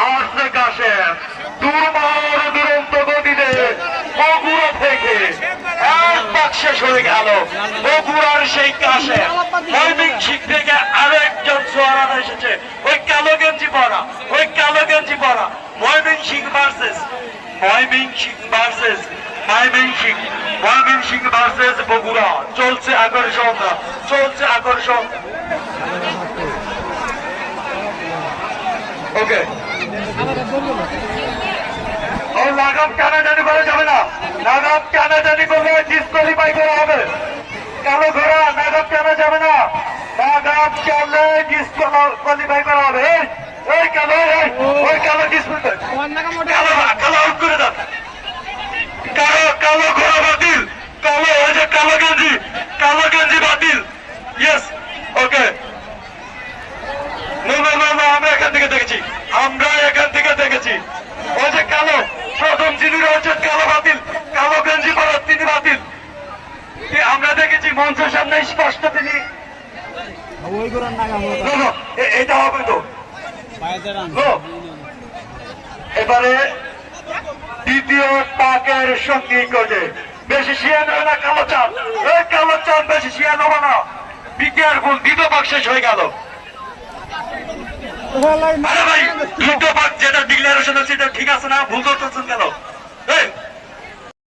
আসছে কাশেম দুর্বার দুরন্ত গতিতে বগুড়া থেকে এক পাক শেষ হয়ে গেল। বগুড়ার সেই কাশেম ময়মনসিং থেকে আরেকজন সোয়ারান এসেছে, ওই কালো গেঞ্জি পরা, ওই কালো গেঞ্জি পরা। ময়মনসিং ভার্সেস বগুড়া। চলছে আকর্ষণ, চলছে আকর্ষণ। ওকে, ও লাগাম টানাটানি করা যাবে না, লাগাম টানাটানি করলে ডিসকোয়ালিফাই করা হবে। কালো ঘোড়া লাগাম টানা যাবে না, লাগাম টানলে ডিসকোয়ালিফাই করা হবে। ওই কালো, ওই কালো ডিসকোয়ালিফাই, কালো আউট করে দাও। কালো ঘোড়া বাতিল, কালো ওই যে কালো গেঞ্জি বাতিল। ইয়েস, ওকে। আমরা এখান থেকে দেখেছি, ওই যে কালো প্রথম যিনি রয়েছেন কালো বাতিল, কালো গেঞ্জি পরা তিনি বাতিল। আমরা দেখেছি মঞ্চের সামনে স্পষ্ট তিনি। এটা হবে তো। এবারে দ্বিতীয় পাকের সঙ্গী করবে, বেশি শিয়া নেবে না কালো চাঁদ, এই কালো চাঁদ বেশি শিয়া নেবে না। বিকেয়ার ভুল, দ্বিতীয় পাক শেষ হয়ে গেল। আরে ভাই, দ্বিতীয় পাক যেটা ডিক্লারেশন হচ্ছে এটা ঠিক আছে না? ভুল করতেছেন কেন?